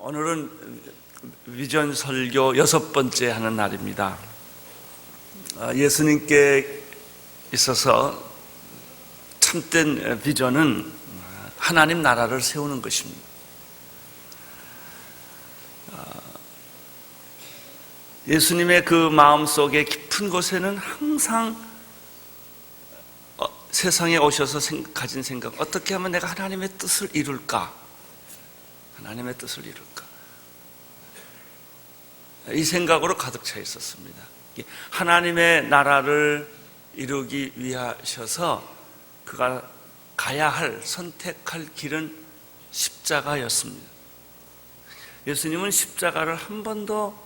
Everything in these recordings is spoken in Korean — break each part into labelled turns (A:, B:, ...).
A: 오늘은 비전 설교 6번째 하는 날입니다. 예수님께 있어서 참된 비전은 하나님 나라를 세우는 것입니다. 예수님의 그 마음속에 깊은 곳에는 항상 세상에 오셔서 가진 생각, 어떻게 하면 내가 하나님의 뜻을 이룰까? 하나님의 뜻을 이룰까? 이 생각으로 가득 차 있었습니다. 하나님의 나라를 이루기 위하셔서 그가 가야 할, 선택할 길은 십자가였습니다. 예수님은 십자가를 한 번도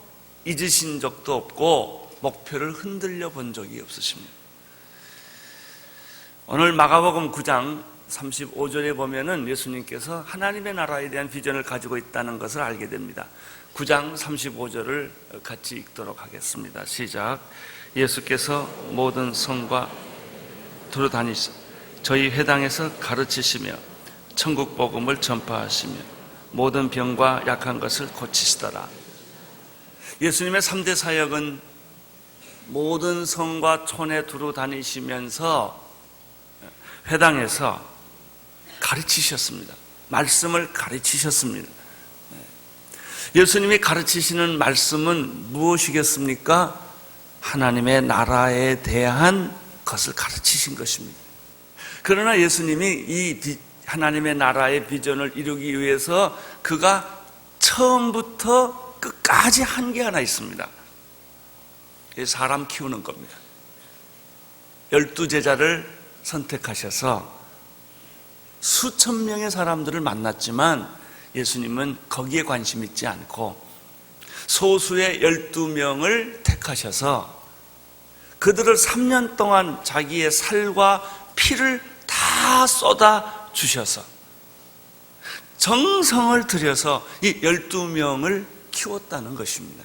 A: 잊으신 적도 없고 목표를 흔들려 본 적이 없으십니다. 오늘 마가복음 9장 35절에 보면은 예수님께서 하나님의 나라에 대한 비전을 가지고 있다는 것을 알게 됩니다. 9장 35절을 같이 읽도록 하겠습니다. 시작. 예수께서 모든 성과 두루 다니셔 저희 회당에서 가르치시며 천국 복음을 전파하시며 모든 병과 약한 것을 고치시더라. 예수님의 3대 사역은 모든 성과 촌에 두루 다니시면서 회당에서 가르치셨습니다. 말씀을 가르치셨습니다. 예수님이 가르치시는 말씀은 무엇이겠습니까? 하나님의 나라에 대한 것을 가르치신 것입니다. 그러나 예수님이 이 하나님의 나라의 비전을 이루기 위해서 그가 처음부터 끝까지 한 게 하나 있습니다. 사람 키우는 겁니다. 12제자를 선택하셔서 수천 명의 사람들을 만났지만 예수님은 거기에 관심 있지 않고 소수의 12명을 택하셔서 그들을 3년 동안 자기의 살과 피를 다 쏟아 주셔서 정성을 들여서 이 12명을 키웠다는 것입니다.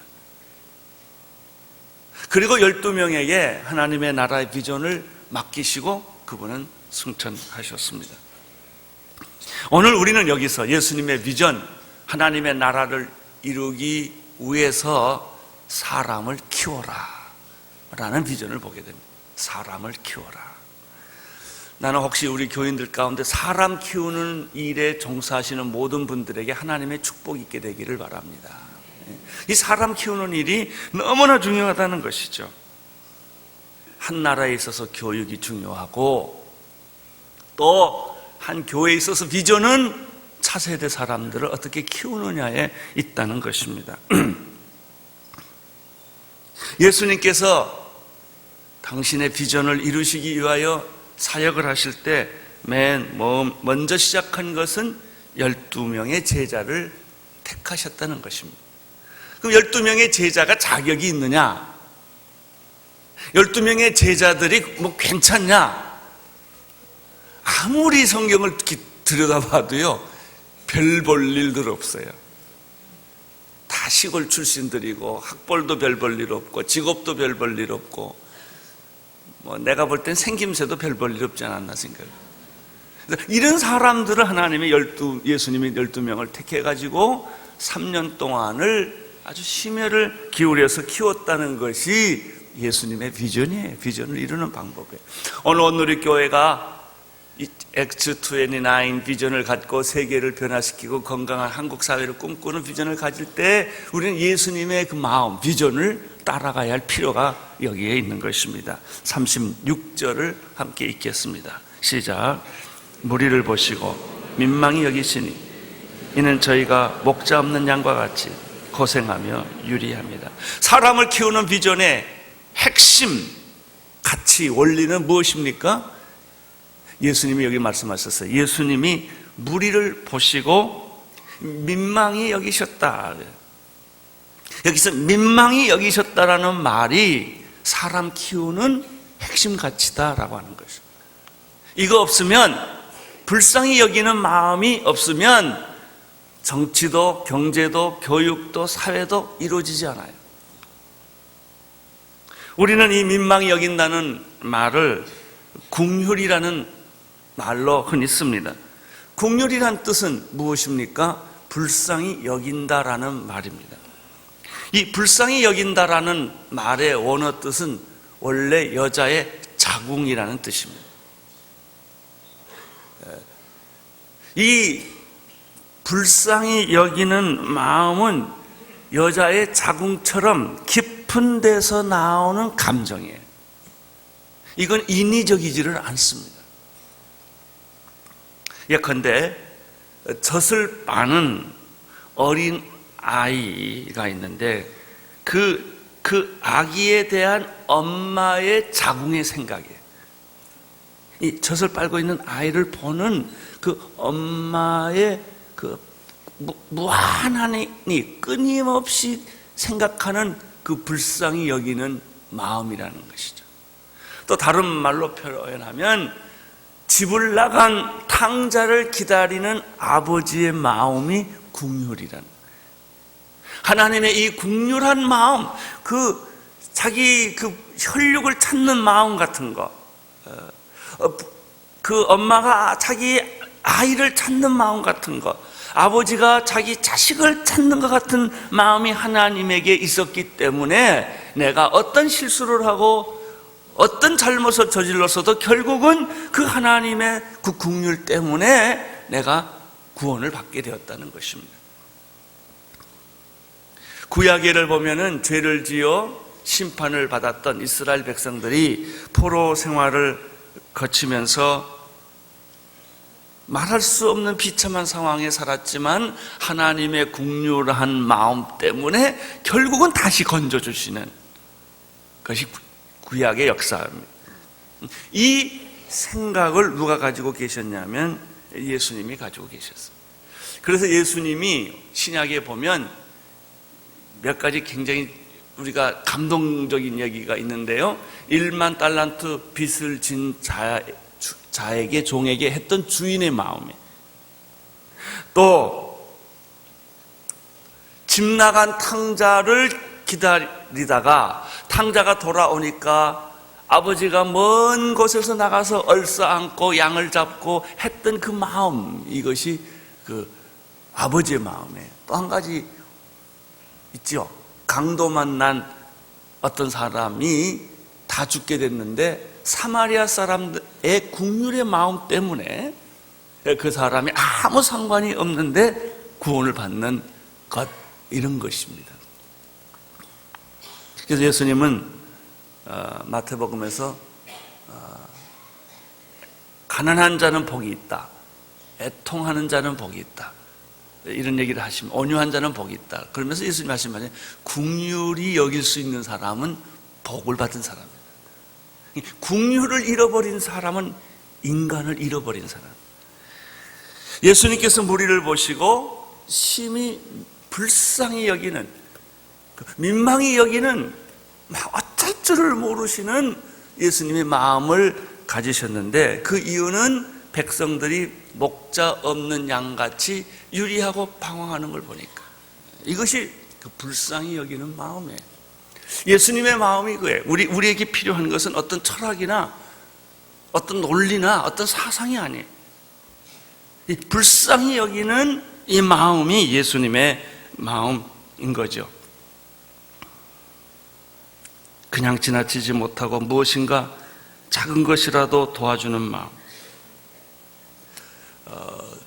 A: 그리고 12명에게 하나님의 나라의 비전을 맡기시고 그분은 승천하셨습니다. 오늘 우리는 여기서 예수님의 비전, 하나님의 나라를 이루기 위해서 사람을 키워라 라는 비전을 보게 됩니다. 사람을 키워라. 나는 혹시 우리 교인들 가운데 사람 키우는 일에 종사하시는 모든 분들에게 하나님의 축복이 있게 되기를 바랍니다. 이 사람 키우는 일이 너무나 중요하다는 것이죠. 한 나라에 있어서 교육이 중요하고 또 한 교회에 있어서 비전은 차세대 사람들을 어떻게 키우느냐에 있다는 것입니다. 예수님께서 당신의 비전을 이루시기 위하여 사역을 하실 때 맨 먼저 시작한 것은 12명의 제자를 택하셨다는 것입니다. 그럼 12명의 제자가 자격이 있느냐? 12명의 제자들이 뭐 괜찮냐? 아무리 성경을 들여다봐도요 별 볼 일들 없어요. 다 시골 출신들이고 학벌도 별 볼 일 없고 직업도 별 볼 일 없고 뭐 내가 볼 땐 생김새도 별 볼 일 없지 않았나 생각해요. 이런 사람들을 하나님이 예수님이 12명을 택해가지고 3년 동안을 아주 심혈을 기울여서 키웠다는 것이 예수님의 비전이에요. 비전을 이루는 방법이에요. 오늘 온누리 교회가 X29 비전을 갖고 세계를 변화시키고 건강한 한국 사회를 꿈꾸는 비전을 가질 때 우리는 예수님의 그 마음, 비전을 따라가야 할 필요가 여기에 있는 것입니다. 36절을 함께 읽겠습니다. 시작. 무리를 보시고 민망히 여기시니 이는 저희가 목자 없는 양과 같이 고생하며 유리합니다. 사람을 키우는 비전의 핵심 가치 원리는 무엇입니까? 예수님이 여기 말씀하셨어요. 예수님이 무리를 보시고 민망히 여기셨다. 여기서 민망히 여기셨다라는 말이 사람 키우는 핵심 가치다라고 하는 것이죠. 이거 없으면, 불쌍히 여기는 마음이 없으면 정치도 경제도 교육도 사회도 이루어지지 않아요. 우리는 이 민망히 여긴다는 말을 궁휼이라는 말로 흔히 씁니다. 궁휼이란 뜻은 무엇입니까? 불쌍히 여긴다라는 말입니다. 이 불쌍히 여긴다라는 말의 원어 뜻은 원래 여자의 자궁이라는 뜻입니다. 이 불쌍히 여기는 마음은 여자의 자궁처럼 깊은 데서 나오는 감정이에요. 이건 인위적이지를 않습니다. 예컨대 젖을 빠는 어린 아이가 있는데 그 아기에 대한 엄마의 자궁의 생각이에요. 이 젖을 빨고 있는 아이를 보는 그 엄마의 그 무한하니 끊임없이 생각하는 그 불쌍히 여기는 마음이라는 것이죠. 또 다른 말로 표현하면 집을 나간 탕자를 기다리는 아버지의 마음이 국률이라는, 하나님의 이 국률한 마음, 자기 혈육을 찾는 마음 같은 거, 그 엄마가 자기 아이를 찾는 마음 같은 거, 아버지가 자기 자식을 찾는 것 같은 마음이 하나님에게 있었기 때문에 내가 어떤 실수를 하고 어떤 잘못을 저질렀어도 결국은 그 하나님의 그 국률 때문에 내가 구원을 받게 되었다는 것입니다. 구약에를 보면은 죄를 지어 심판을 받았던 이스라엘 백성들이 포로 생활을 거치면서 말할 수 없는 비참한 상황에 살았지만 하나님의 국률한 마음 때문에 결국은 다시 건져주시는 것이 구약의 역사입니다. 이 생각을 누가 가지고 계셨냐면 예수님이 가지고 계셨어요. 그래서 예수님이 신약에 보면 몇 가지 굉장히 우리가 감동적인 얘기가 있는데요. 1만 달란트 빚을 진 자에게 종에게 했던 주인의 마음에, 또 집 나간 탕자를 기다리다가 탕자가 돌아오니까 아버지가 먼 곳에서 나가서 얼싸안고 양을 잡고 했던 그 마음, 이것이 그 아버지의 마음에. 또 한 가지 있죠. 강도 만난 어떤 사람이 다 죽게 됐는데 사마리아 사람의 국률의 마음 때문에 그 사람이 아무 상관이 없는데 구원을 받는 것, 이런 것입니다. 그래서 예수님은 마태복음에서 가난한 자는 복이 있다, 애통하는 자는 복이 있다, 이런 얘기를 하시면, 온유한 자는 복이 있다. 그러면서 예수님 말씀하시는 국률이 여길 수 있는 사람은 복을 받은 사람입니다. 국률을 잃어버린 사람은 인간을 잃어버린 사람. 예수님께서 무리를 보시고 심히 불쌍히 여기는, 민망히 여기는, 어쩔 줄을 모르시는 예수님의 마음을 가지셨는데, 그 이유는 백성들이 목자 없는 양같이 유리하고 방황하는 걸 보니까, 이것이 그 불쌍히 여기는 마음이에요. 예수님의 마음이 그예요. 우리에게 필요한 것은 어떤 철학이나 어떤 논리나 어떤 사상이 아니에요. 이 불쌍히 여기는 이 마음이 예수님의 마음인 거죠. 그냥 지나치지 못하고 무엇인가 작은 것이라도 도와주는 마음.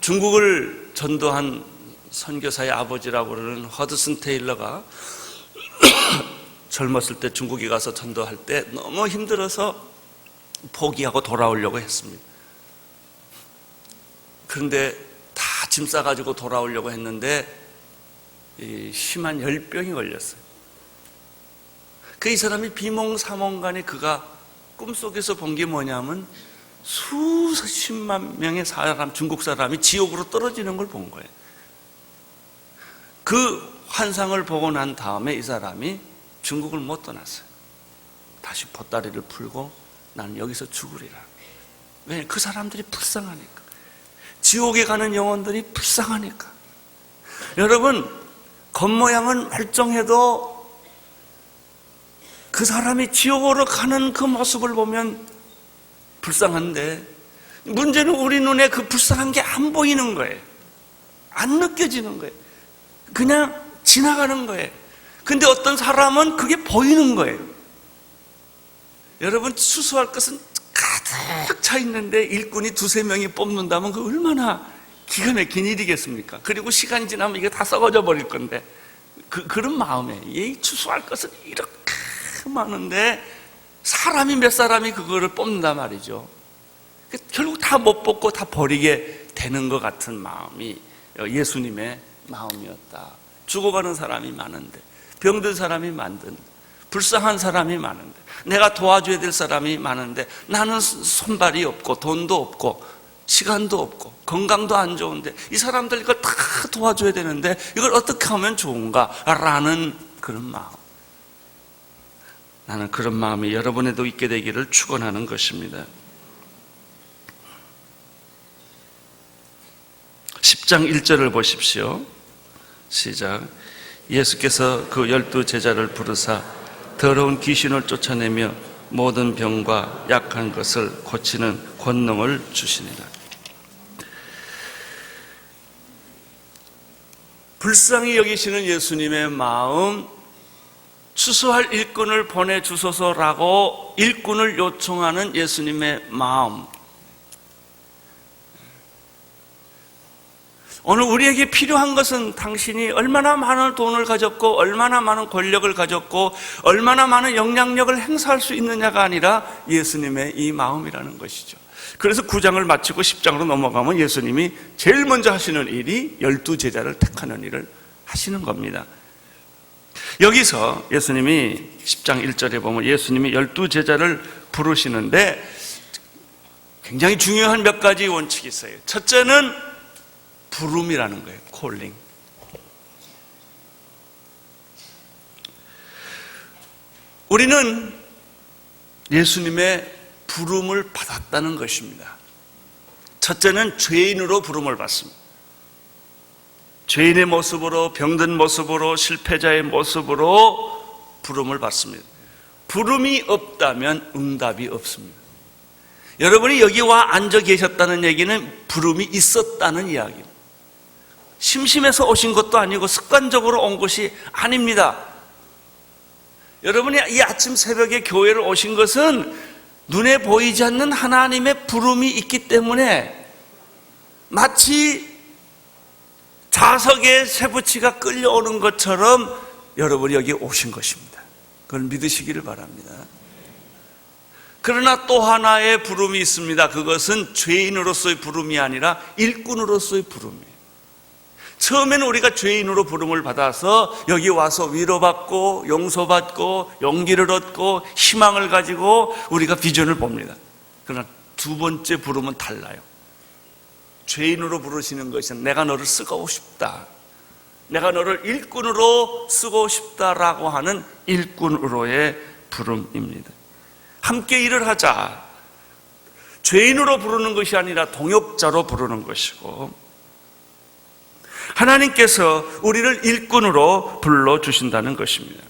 A: 중국을 전도한 선교사의 아버지라고 그러는 허드슨 테일러가 젊었을 때 중국에 가서 전도할 때 너무 힘들어서 포기하고 돌아오려고 했습니다. 그런데 다 짐 싸가지고 돌아오려고 했는데 심한 열병이 걸렸어요. 이 사람이 비몽사몽간에 그가 꿈속에서 본 게 뭐냐면 수십만 명의 사람, 중국 사람이 지옥으로 떨어지는 걸 본 거예요. 그 환상을 보고 난 다음에 이 사람이 중국을 못 떠났어요. 다시 보따리를 풀고 나는 여기서 죽으리라. 왜? 그 사람들이 불쌍하니까. 지옥에 가는 영혼들이 불쌍하니까. 여러분, 겉모양은 멀쩡해도 그 사람이 지옥으로 가는 그 모습을 보면 불쌍한데, 문제는 우리 눈에 그 불쌍한 게 안 보이는 거예요. 안 느껴지는 거예요. 그냥 지나가는 거예요. 근데 어떤 사람은 그게 보이는 거예요. 여러분, 추수할 것은 가득 차 있는데 일꾼이 두세 명이 뽑는다면 그 얼마나 기가 막힌 일이겠습니까? 그리고 시간이 지나면 이게 다 썩어져 버릴 건데, 그런 마음에 이 추수할 것은 이렇게 많은데 사람이 몇 사람이 그거를 뽑는단 말이죠. 결국 다 못 뽑고 다 버리게 되는 것 같은 마음이 예수님의 마음이었다. 죽어가는 사람이 많은데, 병든 사람이 많은데, 불쌍한 사람이 많은데, 내가 도와줘야 될 사람이 많은데 나는 손발이 없고 돈도 없고 시간도 없고 건강도 안 좋은데 이 사람들 이걸 다 도와줘야 되는데 이걸 어떻게 하면 좋은가라는 그런 마음. 나는 그런 마음이 여러분에도 있게 되기를 축원하는 것입니다. 10장 1절을 보십시오. 시작. 예수께서 그 12 제자를 부르사 더러운 귀신을 쫓아내며 모든 병과 약한 것을 고치는 권능을 주시니라. 불쌍히 여기시는 예수님의 마음, 추수할 일꾼을 보내주소서라고 일꾼을 요청하는 예수님의 마음. 오늘 우리에게 필요한 것은 당신이 얼마나 많은 돈을 가졌고 얼마나 많은 권력을 가졌고 얼마나 많은 영향력을 행사할 수 있느냐가 아니라 예수님의 이 마음이라는 것이죠. 그래서 9장을 마치고 10장으로 넘어가면 예수님이 제일 먼저 하시는 일이 12 제자를 택하는 일을 하시는 겁니다. 여기서 예수님이 10장 1절에 보면 예수님이 12 제자를 부르시는데 굉장히 중요한 몇 가지 원칙이 있어요. 첫째는 부름이라는 거예요. 콜링. 우리는 예수님의 부름을 받았다는 것입니다. 첫째는 죄인으로 부름을 받습니다. 죄인의 모습으로, 병든 모습으로, 실패자의 모습으로 부름을 받습니다. 부름이 없다면 응답이 없습니다. 여러분이 여기 와 앉아 계셨다는 얘기는 부름이 있었다는 이야기입니다. 심심해서 오신 것도 아니고 습관적으로 온 것이 아닙니다. 여러분이 이 아침 새벽에 교회를 오신 것은 눈에 보이지 않는 하나님의 부름이 있기 때문에 마치 자석에 쇠붙이가 끌려오는 것처럼 여러분이 여기 오신 것입니다. 그걸 믿으시기를 바랍니다. 그러나 또 하나의 부름이 있습니다. 그것은 죄인으로서의 부름이 아니라 일꾼으로서의 부름이에요. 처음에는 우리가 죄인으로 부름을 받아서 여기 와서 위로받고 용서받고 용기를 얻고 희망을 가지고 우리가 비전을 봅니다. 그러나 두 번째 부름은 달라요. 죄인으로 부르시는 것은 내가 너를 쓰고 싶다, 내가 너를 일꾼으로 쓰고 싶다라고 하는 일꾼으로의 부름입니다. 함께 일을 하자. 죄인으로 부르는 것이 아니라 동역자로 부르는 것이고, 하나님께서 우리를 일꾼으로 불러주신다는 것입니다.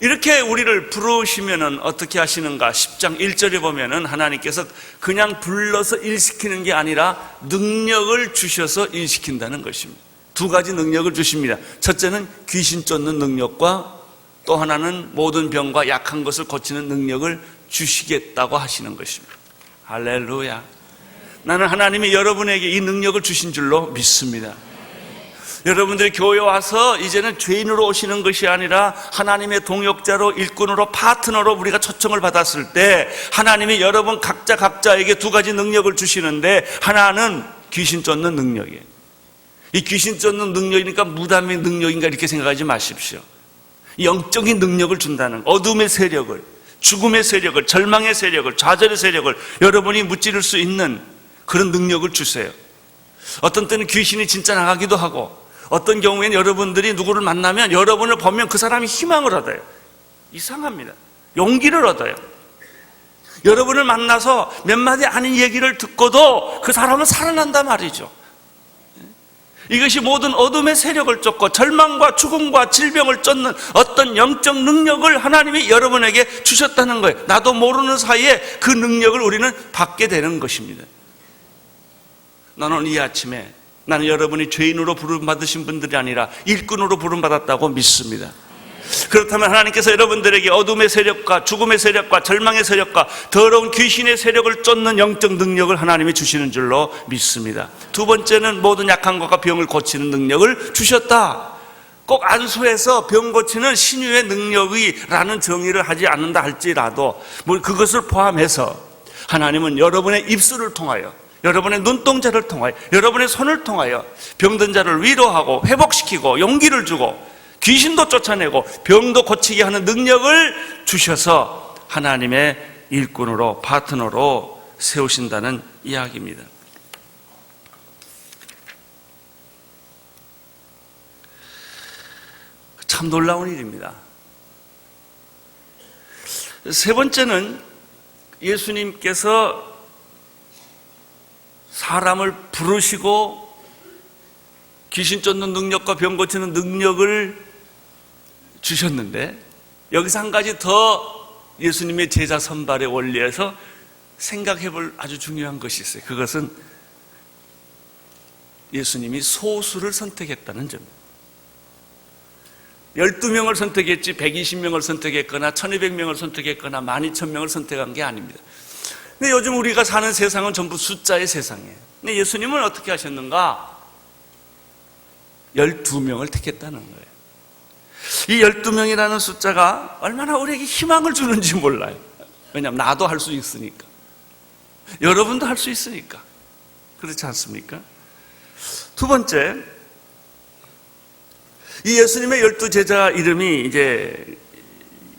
A: 이렇게 우리를 부르시면 어떻게 하시는가? 10장 1절에 보면 하나님께서 그냥 불러서 일시키는 게 아니라 능력을 주셔서 일시킨다는 것입니다. 두 가지 능력을 주십니다. 첫째는 귀신 쫓는 능력과 또 하나는 모든 병과 약한 것을 고치는 능력을 주시겠다고 하시는 것입니다. 할렐루야. 나는 하나님이 여러분에게 이 능력을 주신 줄로 믿습니다. 여러분들이 교회 와서 이제는 죄인으로 오시는 것이 아니라 하나님의 동역자로, 일꾼으로, 파트너로 우리가 초청을 받았을 때 하나님이 여러분 각자에게 두 가지 능력을 주시는데, 하나는 귀신 쫓는 능력이에요. 이 귀신 쫓는 능력이니까 무담의 능력인가 이렇게 생각하지 마십시오. 영적인 능력을 준다는, 어둠의 세력을, 죽음의 세력을, 절망의 세력을, 좌절의 세력을 여러분이 무찌를 수 있는 그런 능력을 주세요. 어떤 때는 귀신이 진짜 나가기도 하고, 어떤 경우에는 여러분들이 누구를 만나면 여러분을 보면 그 사람이 희망을 얻어요. 이상합니다. 용기를 얻어요. 여러분을 만나서 몇 마디 아닌 얘기를 듣고도 그 사람은 살아난단 말이죠. 이것이 모든 어둠의 세력을 쫓고 절망과 죽음과 질병을 쫓는 어떤 영적 능력을 하나님이 여러분에게 주셨다는 거예요. 나도 모르는 사이에 그 능력을 우리는 받게 되는 것입니다. 나는 이 아침에 나는 여러분이 죄인으로 부름받으신 분들이 아니라 일꾼으로 부름받았다고 믿습니다. 그렇다면 하나님께서 여러분들에게 어둠의 세력과 죽음의 세력과 절망의 세력과 더러운 귀신의 세력을 쫓는 영적 능력을 하나님이 주시는 줄로 믿습니다. 두 번째는 모든 약한 것과 병을 고치는 능력을 주셨다. 꼭 안수해서 병 고치는 신유의 능력이라는 정의를 하지 않는다 할지라도 그것을 포함해서 하나님은 여러분의 입술을 통하여, 여러분의 눈동자를 통하여, 여러분의 손을 통하여 병든 자를 위로하고 회복시키고 용기를 주고 귀신도 쫓아내고 병도 고치게 하는 능력을 주셔서 하나님의 일꾼으로, 파트너로 세우신다는 이야기입니다. 참 놀라운 일입니다. 세 번째는 예수님께서 사람을 부르시고 귀신 쫓는 능력과 병 고치는 능력을 주셨는데, 여기서 한 가지 더 예수님의 제자 선발의 원리에서 생각해 볼 아주 중요한 것이 있어요. 그것은 예수님이 소수를 선택했다는 점입니다. 12명을 선택했지 120명을 선택했거나 1200명을 선택했거나 12000명을 선택한 게 아닙니다. 근데 요즘 우리가 사는 세상은 전부 숫자의 세상이에요. 근데 예수님은 어떻게 하셨는가? 12명을 택했다는 거예요. 이 12명이라는 숫자가 얼마나 우리에게 희망을 주는지 몰라요. 왜냐하면 나도 할 수 있으니까, 여러분도 할 수 있으니까. 그렇지 않습니까? 두 번째, 이 예수님의 12제자 이름이 이제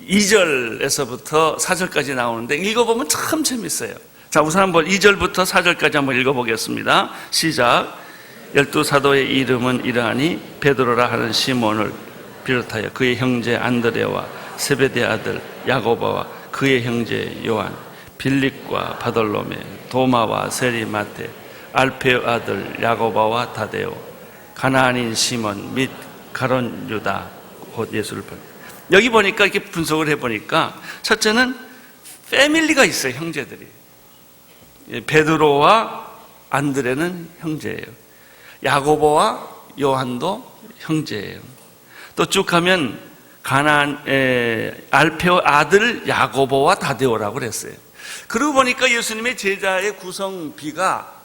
A: 2절에서부터 4절까지 나오는데 읽어보면 참 재밌어요. 자, 우선 한번 2절부터 4절까지 한번 읽어보겠습니다. 시작. 12사도의 이름은 이러하니 베드로라 하는 시몬을 비롯하여 그의 형제 안드레와 세베대 아들 야고보와 그의 형제 요한, 빌립과 바돌로메, 도마와 세리 마테, 알페의 아들 야고보와 다데오, 가나안인 시몬 및 가론 유다, 곧 예수를 본. 여기 보니까 이렇게 분석을 해보니까 첫째는 패밀리가 있어요. 형제들이. 베드로와 안드레는 형제예요. 야고보와 요한도 형제예요. 또 쭉 가면 알페오 아들 야고보와 다데오라고 그랬어요. 그러고 보니까 예수님의 제자의 구성비가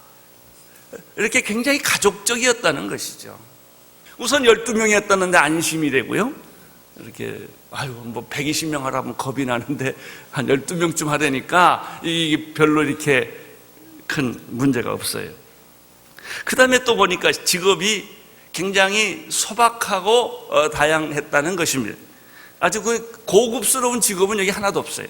A: 이렇게 굉장히 가족적이었다는 것이죠. 우선 12명이었다는데 안심이 되고요. 이렇게 뭐 120명 하라면 겁이 나는데 한 12명쯤 하려니까 이게 별로 이렇게 큰 문제가 없어요. 그 다음에 또 보니까 직업이 굉장히 소박하고 다양했다는 것입니다. 아주 그 고급스러운 직업은 여기 하나도 없어요.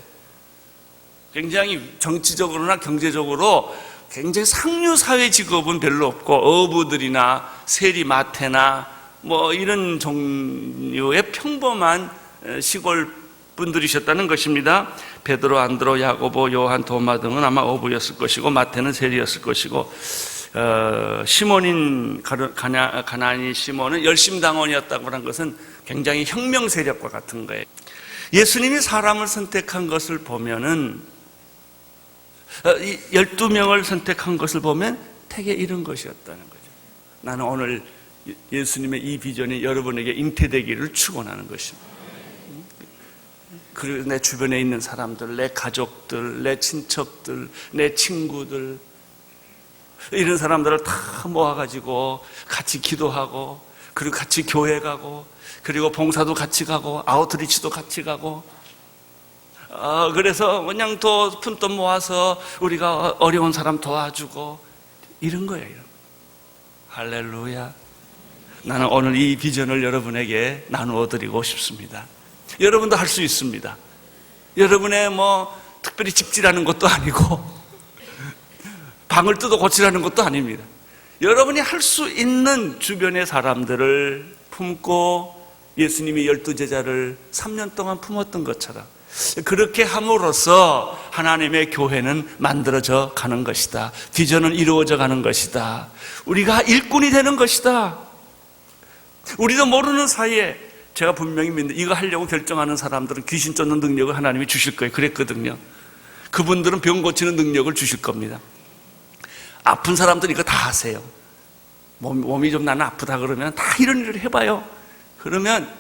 A: 굉장히 정치적으로나 경제적으로 굉장히 상류 사회 직업은 별로 없고, 어부들이나 세리 마태나 뭐 이런 종류의 평범한 시골 분들이셨다는 것입니다. 베드로, 안드로, 야고보, 요한, 도마 등은 아마 어부였을 것이고, 마태는 세리였을 것이고, 시몬인 가나안인 시몬은 열심당원이었다고 하는 것은 굉장히 혁명 세력과 같은 거예요. 예수님이 사람을 선택한 것을 보면은 12명을 선택한 것을 보면 되게 이런 것이었다는 거죠. 나는 오늘 예수님의 이 비전이 여러분에게 잉태되기를 축원하는 것입니다. 그리고 내 주변에 있는 사람들, 내 가족들, 내 친척들, 내 친구들, 이런 사람들을 다 모아가지고 같이 기도하고, 그리고 같이 교회 가고, 그리고 봉사도 같이 가고, 아웃리치도 같이 가고, 그래서 그냥 또 푼돈 모아서 우리가 어려운 사람 도와주고, 이런 거예요. 할렐루야. 나는 오늘 이 비전을 여러분에게 나누어 드리고 싶습니다. 여러분도 할 수 있습니다. 여러분의 뭐 특별히 집질하는 것도 아니고 방을 뜯어 고치라는 것도 아닙니다. 여러분이 할 수 있는 주변의 사람들을 품고 예수님이 12제자를 3년 동안 품었던 것처럼 그렇게 함으로써 하나님의 교회는 만들어져 가는 것이다. 비전은 이루어져 가는 것이다. 우리가 일꾼이 되는 것이다. 우리도 모르는 사이에 제가 분명히 믿는데, 이거 하려고 결정하는 사람들은 귀신 쫓는 능력을 하나님이 주실 거예요. 그랬거든요. 그분들은 병 고치는 능력을 주실 겁니다. 아픈 사람들은 이거 다 하세요. 몸이 좀 나는 아프다 그러면 다 이런 일을 해봐요. 그러면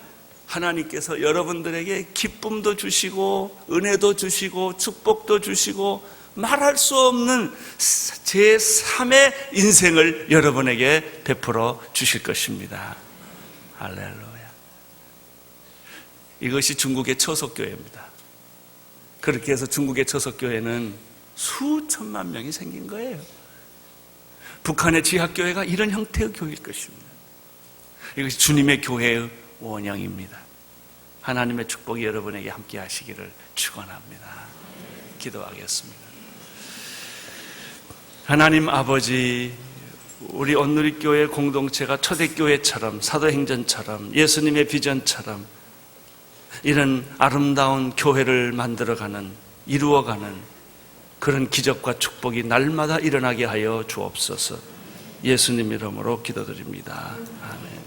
A: 하나님께서 여러분들에게 기쁨도 주시고 은혜도 주시고 축복도 주시고 말할 수 없는 제3의 인생을 여러분에게 베풀어 주실 것입니다. 할렐루야. 이것이 중국의 처석교회입니다. 그렇게 해서 중국의 처석교회는 수천만 명이 생긴 거예요. 북한의 지하교회가 이런 형태의 교회일 것입니다. 이것이 주님의 교회의 원형입니다. 하나님의 축복이 여러분에게 함께 하시기를 축원합니다. 기도하겠습니다. 하나님 아버지, 우리 온누리교회 공동체가 초대교회처럼 사도행전처럼 예수님의 비전처럼 이런 아름다운 교회를 만들어가는, 이루어가는 그런 기적과 축복이 날마다 일어나게 하여 주옵소서. 예수님 이름으로 기도드립니다. 아멘.